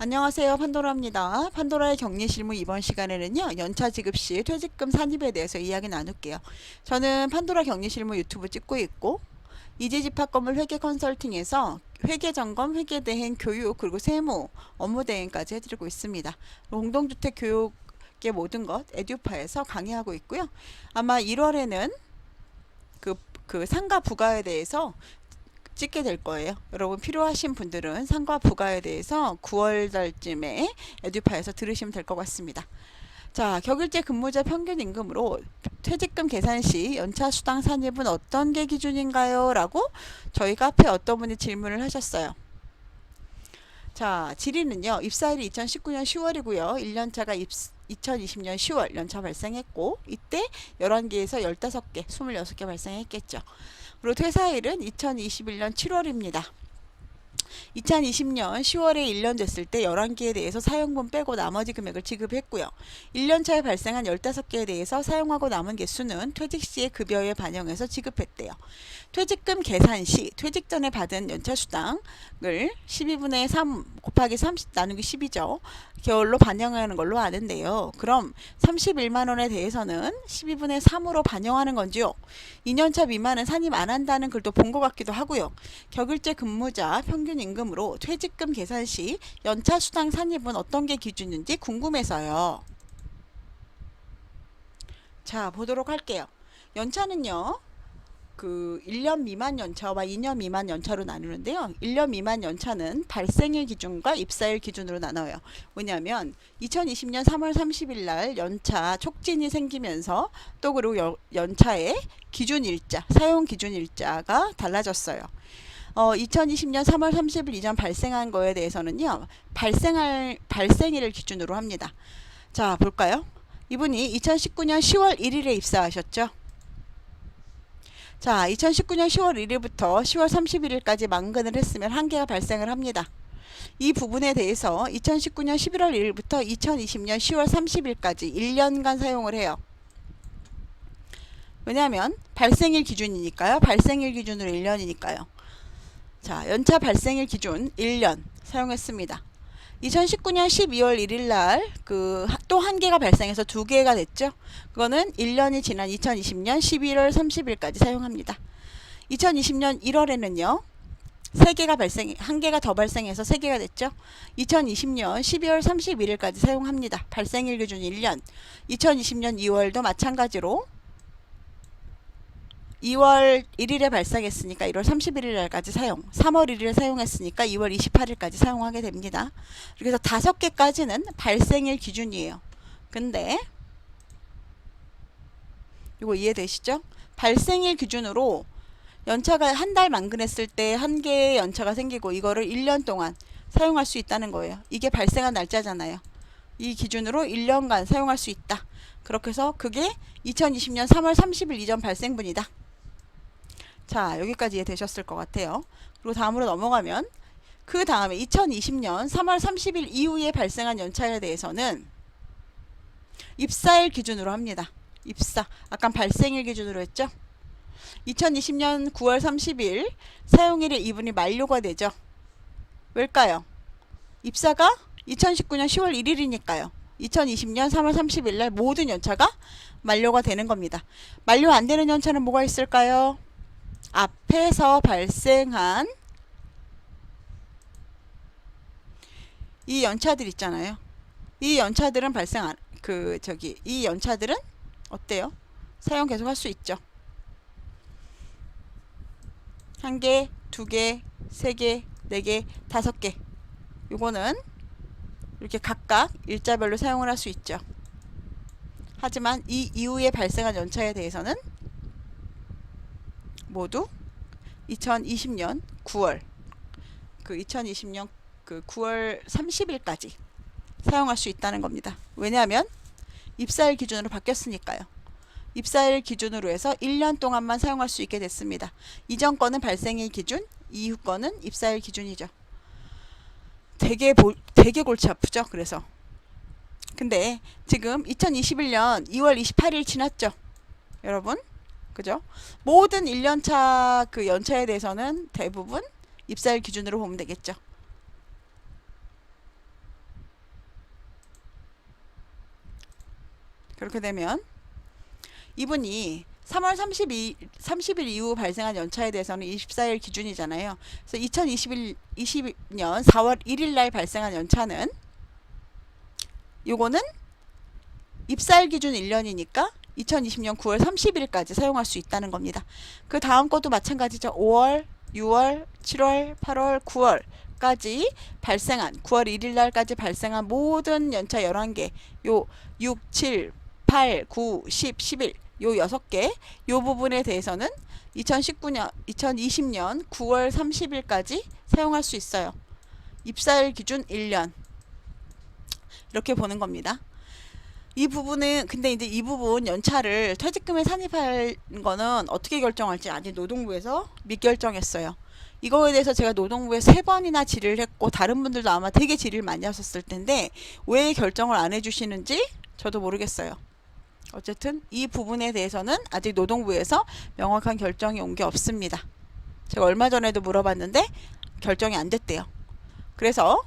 안녕하세요. 판도라입니다. 판도라의 격리실무 이번 시간에는요. 연차 지급 시 퇴직금 산입에 대해서 이야기 나눌게요. 저는 판도라 격리실무 유튜브 찍고 있고 이지집합건물 회계 컨설팅에서 회계 점검, 회계 대행, 교육, 그리고 세무, 업무 대행까지 해드리고 있습니다. 공동주택 교육의 모든 것 에듀파에서 강의하고 있고요. 아마 1월에는 그 상가 부가에 대해서 찍게 될 거예요. 여러분 필요하신 분들은 상가 부가에 대해서 9월 달쯤에 에듀파에서 들으시면 될 것 같습니다. 자, 격일제 근무자 평균 임금으로 퇴직금 계산 시 연차 수당 산입은 어떤 게 기준인가요? 라고 저희 카페에 어떤 분이 질문을 하셨어요. 자, 질의는요. 입사일이 2019년 10월이고요. 1년차가 2020년 10월 연차 발생했고 이때 11개에서 15개, 26개 발생했겠죠. 그리고 퇴사일은 2021년 7월입니다. 2020년 10월에 1년 됐을 때 11개에 대해서 사용분 빼고 나머지 금액을 지급했고요. 1년차에 발생한 15개에 대해서 사용하고 남은 개수는 퇴직 시의 급여에 반영해서 지급했대요. 퇴직금 계산 시 퇴직 전에 받은 연차 수당을 12분의 3 곱하기 30 나누기 10이죠. 개월로 반영하는 걸로 아는데요. 그럼 31만원에 대해서는 12분의 3으로 반영하는 건지요? 2년차 미만은 산입 안 한다는 글도 본 것 같기도 하고요. 격일제 근무자 평균 임금으로 퇴직금 계산 시 연차 수당 산입은 어떤 게 기준인지 궁금해서요. 자, 보도록 할게요. 연차는요. 1년 미만 연차와 2년 미만 연차로 나누는데요. 1년 미만 연차는 발생일 기준과 입사일 기준으로 나눠요. 왜냐하면 2020년 3월 30일 날 연차 촉진이 생기면서 또 그리고 연차의 기준일자, 사용 기준일자가 달라졌어요. 2020년 3월 30일 이전 발생한 거에 대해서는요. 발생일을 기준으로 합니다. 자, 볼까요? 이분이 2019년 10월 1일에 입사하셨죠. 자, 2019년 10월 1일부터 10월 31일까지 만근을 했으면 한 개가 발생을 합니다. 이 부분에 대해서 2019년 11월 1일부터 2020년 10월 30일까지 1년간 사용을 해요. 왜냐하면 발생일 기준이니까요. 발생일 기준으로 1년이니까요. 자, 연차 발생일 기준 1년 사용했습니다. 2019년 12월 1일 날 또 한 개가 발생해서 두 개가 됐죠. 그거는 1년이 지난 2020년 11월 30일까지 사용합니다. 2020년 1월에는요. 한 개가 더 발생해서 세 개가 됐죠. 2020년 12월 31일까지 사용합니다. 발생일 기준 1년. 2020년 2월도 마찬가지로 2월 1일에 발생했으니까 1월 31일까지 사용, 3월 1일에 사용했으니까 2월 28일까지 사용하게 됩니다. 그래서 5개까지는 발생일 기준이에요. 근데 이거 이해되시죠? 발생일 기준으로 연차가 한 달 만근했을 때 한 개의 연차가 생기고 이거를 1년 동안 사용할 수 있다는 거예요. 이게 발생한 날짜잖아요. 이 기준으로 1년간 사용할 수 있다. 그렇게 해서 그게 2020년 3월 30일 이전 발생분이다. 자, 여기까지 이해되셨을 것 같아요. 그리고 다음으로 넘어가면 그 다음에 2020년 3월 30일 이후에 발생한 연차에 대해서는 입사일 기준으로 합니다. 입사. 아까 발생일 기준으로 했죠? 2020년 9월 30일 사용일에 이분이 만료가 되죠. 왜일까요? 입사가 2019년 10월 1일이니까요. 2020년 3월 30일 날 모든 연차가 만료가 되는 겁니다. 만료 안 되는 연차는 뭐가 있을까요? 앞에서 발생한 이 연차들 있잖아요. 이 연차들은 이 연차들은 어때요? 사용 계속 할 수 있죠. 한 개, 두 개, 세 개, 네 개, 5개. 요거는 이렇게 각각 일자별로 사용을 할 수 있죠. 하지만 이 이후에 발생한 연차에 대해서는 모두 2020년 9월 2020년 9월 30일까지 사용할 수 있다는 겁니다. 왜냐하면 입사일 기준으로 바뀌었으니까요. 입사일 기준으로 해서 1년 동안만 사용할 수 있게 됐습니다. 이전 거는 발생일 기준, 이후 거는 입사일 기준이죠. 되게 골치 아프죠. 그래서 근데 지금 2021년 2월 28일 지났죠. 여러분 그죠? 모든 1년차 연차에 대해서는 대부분 입사일 기준으로 보면 되겠죠. 그렇게 되면 이분이 3월 30일 이후 발생한 연차에 대해서는 24일 기준이잖아요. 그래서 2020년 4월 1일 날 발생한 연차는 요거는 입사일 기준 1년이니까 2020년 9월 30일까지 사용할 수 있다는 겁니다. 그 다음 것도 마찬가지죠. 5월, 6월, 7월, 8월, 9월까지 발생한 9월 1일 날까지 발생한 모든 연차 11개 요 6, 7, 8, 9, 10, 11 요 6개 요 부분에 대해서는 2020년 9월 30일까지 사용할 수 있어요. 입사일 기준 1년 이렇게 보는 겁니다. 이 부분은 근데 이제 이 부분 연차를 퇴직금에 산입할 거는 어떻게 결정할지 아직 노동부에서 미결정했어요. 이거에 대해서 제가 노동부에 3번이나 질의를 했고 다른 분들도 아마 되게 질의를 많이 하셨을 텐데 왜 결정을 안 해주시는지 저도 모르겠어요. 어쨌든 이 부분에 대해서는 아직 노동부에서 명확한 결정이 온 게 없습니다. 제가 얼마 전에도 물어봤는데 결정이 안 됐대요. 그래서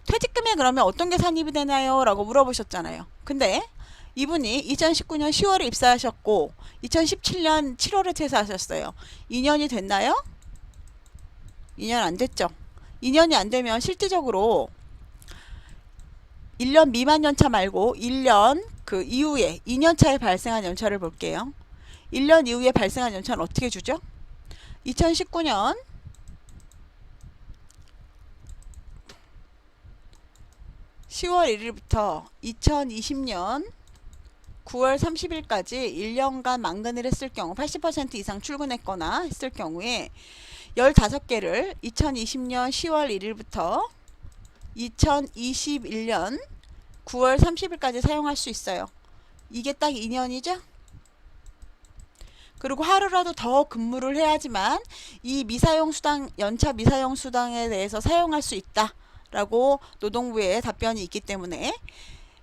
퇴직금에 그러면 어떤 게 산입이 되나요? 라고 물어보셨잖아요. 근데 이분이 2019년 10월에 입사하셨고 2017년 7월에 퇴사하셨어요. 2년이 됐나요? 2년 안 됐죠. 2년이 안 되면 실질적으로 1년 미만 연차 말고 1년 그 이후에 2년차에 발생한 연차를 볼게요. 1년 이후에 발생한 연차는 어떻게 주죠? 2019년 10월 1일부터 2020년 9월 30일까지 1년간 만근을 했을 경우 80% 이상 출근했거나 했을 경우에 15개를 2020년 10월 1일부터 2021년 9월 30일까지 사용할 수 있어요. 이게 딱 2년이죠? 그리고 하루라도 더 근무를 해야지만 이 미사용 수당, 연차 미사용 수당에 대해서 사용할 수 있다 라고 노동부의 답변이 있기 때문에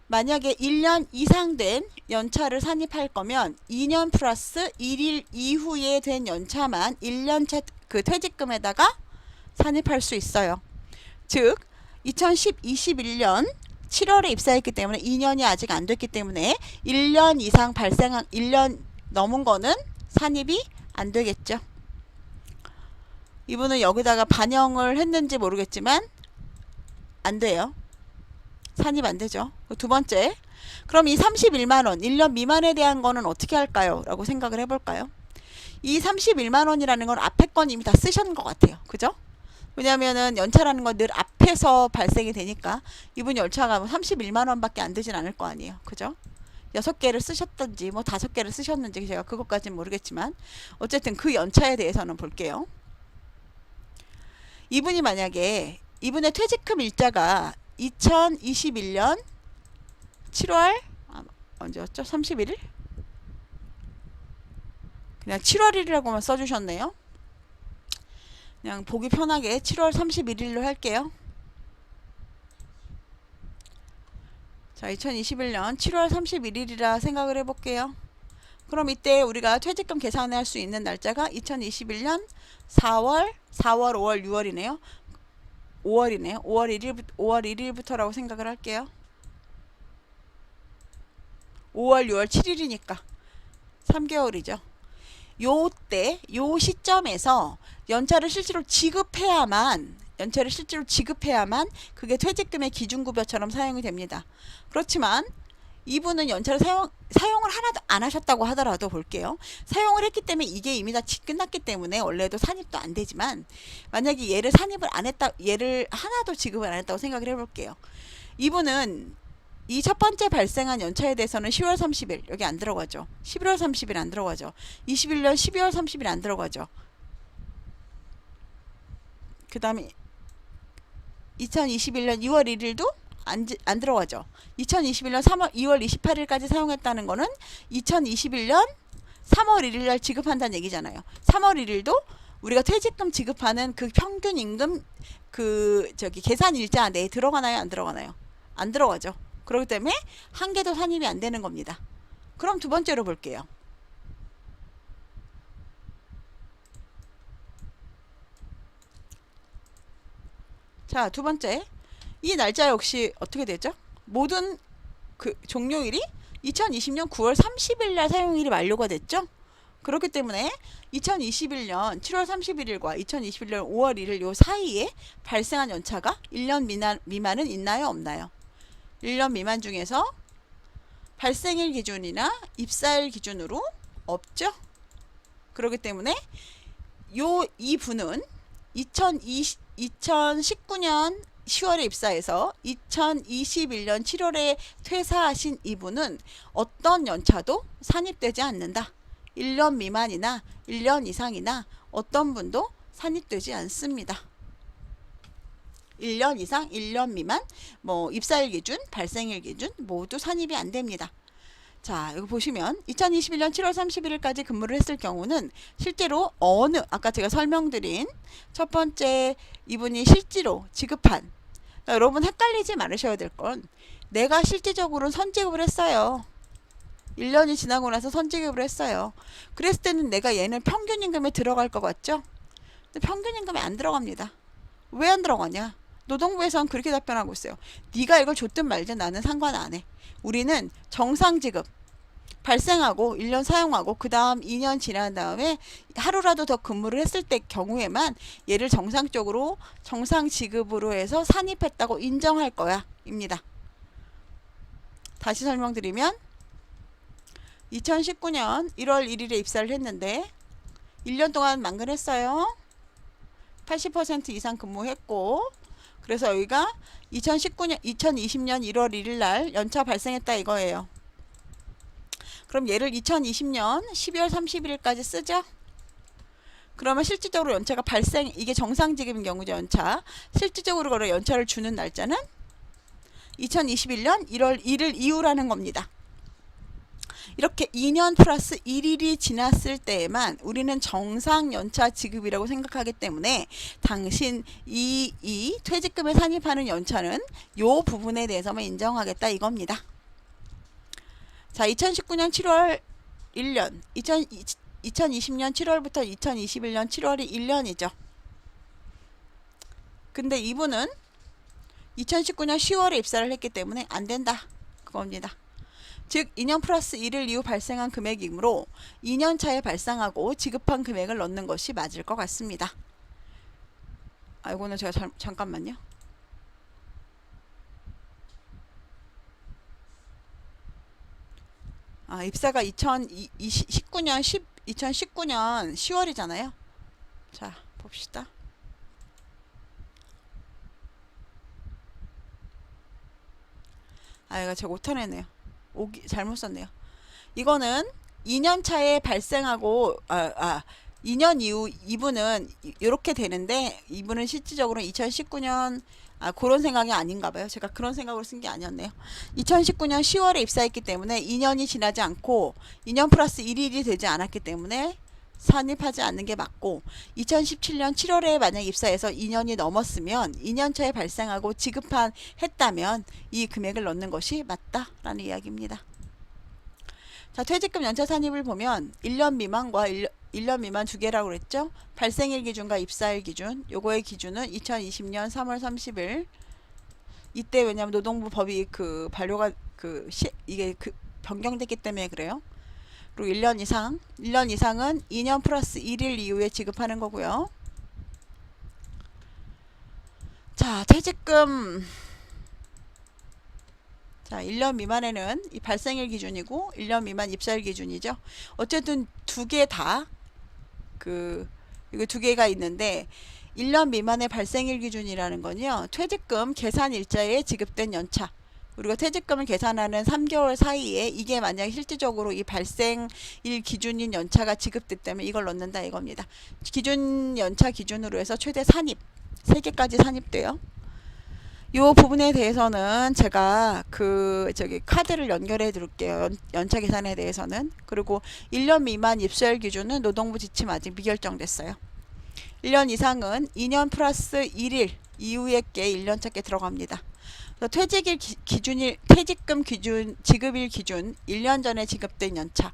만약에 1년 이상 된 연차를 산입할 거면 2년 플러스 1일 이후에 된 연차만 1년차 그 퇴직금에다가 산입할 수 있어요. 즉 2021년 7월에 입사했기 때문에 2년이 아직 안 됐기 때문에 1년 이상 발생한 1년 넘은 거는 산입이 안 되겠죠. 이분은 여기다가 반영을 했는지 모르겠지만 안 돼요. 산입 안 되죠. 두 번째, 그럼 이 31만원 1년 미만에 대한 거는 어떻게 할까요? 라고 생각을 해볼까요? 이 31만원이라는 건 앞에 건 이미 다 쓰셨는 것 같아요. 그죠? 왜냐면은 연차라는 건 늘 앞에서 발생이 되니까 이분 연차가 31만원 밖에 안 되진 않을 거 아니에요. 그죠? 6개를 쓰셨던지 뭐 5개를 쓰셨는지 제가 그것까지는 모르겠지만 어쨌든 그 연차에 대해서는 볼게요. 이분이 만약에 이분의 퇴직금 일자가 2021년 7월 언제였죠? 31일? 그냥 7월 1일이라고만 써주셨네요. 그냥 보기 편하게 7월 31일로 할게요. 자, 2021년 7월 31일이라 생각을 해볼게요. 그럼 이때 우리가 퇴직금 계산할 수 있는 날짜가 2021년 4월, 5월, 6월이네요. 5월이네요. 5월 1일부터라고 생각을 할게요. 5월, 6월, 7일이니까 3개월이죠. 요때, 요 시점에서 연차를 실제로 지급해야만 그게 퇴직금의 기준급여처럼 사용이 됩니다. 그렇지만 이분은 연차를 사용을 하나도 안 하셨다고 하더라도 볼게요. 사용을 했기 때문에 이게 이미 다 끝났기 때문에 원래도 산입도 안 되지만 만약에 얘를 산입을 안 했다, 얘를 하나도 지급을 안 했다고 생각을 해볼게요. 이분은 이 첫 번째 발생한 연차에 대해서는 10월 30일 여기 안 들어가죠. 11월 30일 안 들어가죠. 21년 12월 30일 안 들어가죠. 그 다음에 2021년 2월 1일도 안 들어가죠. 2021년 2월 28일까지 사용했다는 거는 2021년 3월 1일 날 지급한다는 얘기잖아요. 3월 1일도 우리가 퇴직금 지급하는 그 평균 임금 계산 일자 내에 들어가나요? 안 들어가나요? 안 들어가죠. 그렇기 때문에 한 개도 산입이 안 되는 겁니다. 그럼 두 번째로 볼게요. 자, 두 번째. 이 날짜 역시 어떻게 되죠? 모든 그 종료일이 2020년 9월 30일 날 사용일이 만료가 됐죠. 그렇기 때문에 2021년 7월 31일과 2021년 5월 1일 요 사이에 발생한 연차가 1년 미만은 있나요, 없나요? 1년 미만 중에서 발생일 기준이나 입사일 기준으로 없죠. 그렇기 때문에 이 분은 2019년 10월에 입사해서 2021년 7월에 퇴사하신 이분은 어떤 연차도 산입되지 않는다. 1년 미만이나 1년 이상이나 어떤 분도 산입되지 않습니다. 1년 이상, 1년 미만, 뭐 입사일 기준, 발생일 기준 모두 산입이 안 됩니다. 자, 여기 보시면 2021년 7월 31일까지 근무를 했을 경우는 실제로 아까 제가 설명드린 첫 번째 이분이 실제로 지급한, 그러니까 여러분 헷갈리지 말으셔야 될 건 내가 실질적으로는 선지급을 했어요. 1년이 지나고 나서 선지급을 했어요. 그랬을 때는 내가 얘는 평균임금에 들어갈 것 같죠? 근데 평균임금에 안 들어갑니다. 왜 안 들어가냐? 노동부에서는 그렇게 답변하고 있어요. 네가 이걸 줬든 말든 나는 상관 안 해. 우리는 정상지급 발생하고 1년 사용하고 그 다음 2년 지난 다음에 하루라도 더 근무를 했을 때 경우에만 얘를 정상적으로 정상지급으로 해서 산입했다고 인정할 거야 입니다. 다시 설명드리면 2019년 1월 1일에 입사를 했는데 1년 동안 만근했어요. 80% 이상 근무했고, 그래서 여기가 2020년 1월 1일 날 연차 발생했다 이거예요. 그럼 얘를 2020년 12월 31일까지 쓰죠. 그러면 실질적으로 연차가 이게 정상지급인 경우죠. 연차 실질적으로 그런 연차를 주는 날짜는 2021년 1월 1일 이후라는 겁니다. 이렇게 2년 플러스 1일이 지났을 때에만 우리는 정상 연차 지급이라고 생각하기 때문에 당신 이 퇴직금에 산입하는 연차는 요 부분에 대해서만 인정하겠다 이겁니다. 자, 2019년 7월 1년, 2020년 7월부터 2021년 7월이 1년이죠. 근데 이분은 2019년 10월에 입사를 했기 때문에 안 된다 그겁니다. 즉 2년 플러스 1일 이후 발생한 금액이므로 2년 차에 발생하고 지급한 금액을 넣는 것이 맞을 것 같습니다. 이거는 제가 잠깐만요. 입사가 2019년 10월이잖아요. 자, 봅시다. 이거 제가 오타내네요. 잘못 썼네요. 이거는 2년 차에 발생하고 2년 이후 이분은 이렇게 되는데 이분은 실질적으로 2019년 그런 생각이 아닌가 봐요. 제가 그런 생각으로 쓴 게 아니었네요. 2019년 10월에 입사했기 때문에 2년이 지나지 않고 2년 플러스 1일이 되지 않았기 때문에 산입하지 않는 게 맞고, 2017년 7월에 만약 입사해서 2년이 넘었으면 2년 차에 발생하고 했다면 이 금액을 넣는 것이 맞다라는 이야기입니다. 자, 퇴직금 연차 산입을 보면 1년 미만과 1년 미만 두 개라고 그랬죠. 발생일 기준과 입사일 기준, 요거의 기준은 2020년 3월 30일 이때, 왜냐면 노동부 법이 반려가 이게 변경됐기 때문에 그래요. 그리고 1년 이상은 2년 플러스 1일 이후에 지급하는 거고요. 자, 퇴직금. 자, 1년 미만에는 이 발생일 기준이고 1년 미만 입사일 기준이죠. 어쨌든 두 개 다 이거 두 개가 있는데 1년 미만의 발생일 기준이라는 건요. 퇴직금 계산 일자에 지급된 연차. 우리가 퇴직금을 계산하는 3개월 사이에 이게 만약 실질적으로 이 발생일 기준인 연차가 지급됐다면 이걸 넣는다 이겁니다. 기준 연차 기준으로 해서 최대 산입 3개까지 산입돼요. 이 부분에 대해서는 제가 카드를 연결해 드릴게요. 연차 계산에 대해서는. 그리고 1년 미만 입사일 기준은 노동부 지침 아직 미결정됐어요. 1년 이상은 2년 플러스 1일 이후에 게 1년차께 들어갑니다. 퇴직금 기준, 지급일 기준 1년 전에 지급된 연차,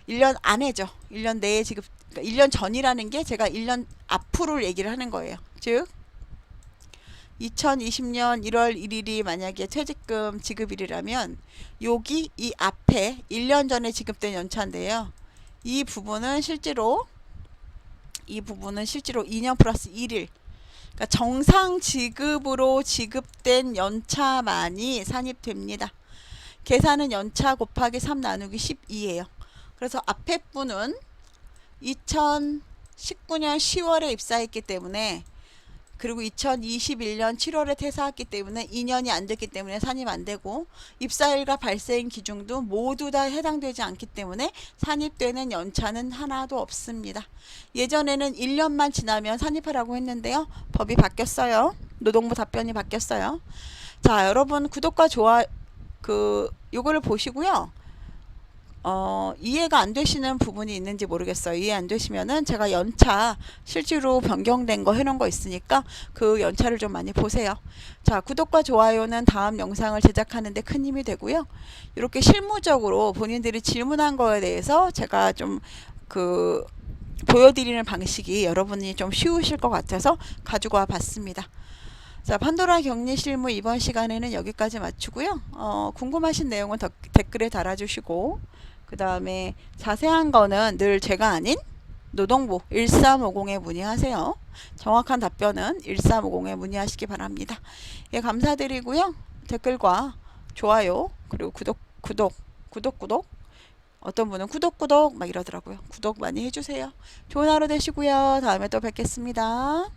1년 안에죠. 1년 내에 그러니까 1년 전이라는 게 제가 1년 앞으로 얘기를 하는 거예요. 즉 2020년 1월 1일이 만약에 퇴직금 지급일이라면 여기 이 앞에 1년 전에 지급된 연차인데요. 이 부분은 실제로 2년 플러스 1일, 그러니까 정상 지급으로 지급된 연차만이 산입됩니다. 계산은 연차 곱하기 3 나누기 12예요. 그래서 앞에 분은 2019년 10월에 입사했기 때문에, 그리고 2021년 7월에 퇴사했기 때문에 2년이 안 됐기 때문에 산입 안 되고, 입사일과 발생 기준도 모두 다 해당되지 않기 때문에 산입되는 연차는 하나도 없습니다. 예전에는 1년만 지나면 산입하라고 했는데요. 법이 바뀌었어요. 노동부 답변이 바뀌었어요. 자, 여러분 구독과 좋아요 요거를 보시고요. 이해가 안 되시는 부분이 있는지 모르겠어요. 이해 안 되시면은 제가 연차 실제로 변경된 거 해놓은 거 있으니까 그 연차를 좀 많이 보세요. 자, 구독과 좋아요는 다음 영상을 제작하는데 큰 힘이 되고요. 이렇게 실무적으로 본인들이 질문한 거에 대해서 제가 좀 보여드리는 방식이 여러분이 좀 쉬우실 것 같아서 가지고 와 봤습니다. 자, 판도라 격리 실무 이번 시간에는 여기까지 마치고요. 궁금하신 내용은 댓글에 달아주시고, 그 다음에 자세한 거는 늘 제가 아닌 노동부 1350에 문의하세요. 정확한 답변은 1350에 문의하시기 바랍니다. 예, 감사드리고요. 댓글과 좋아요, 그리고 구독. 어떤 분은 구독 막 이러더라고요. 구독 많이 해주세요. 좋은 하루 되시고요. 다음에 또 뵙겠습니다.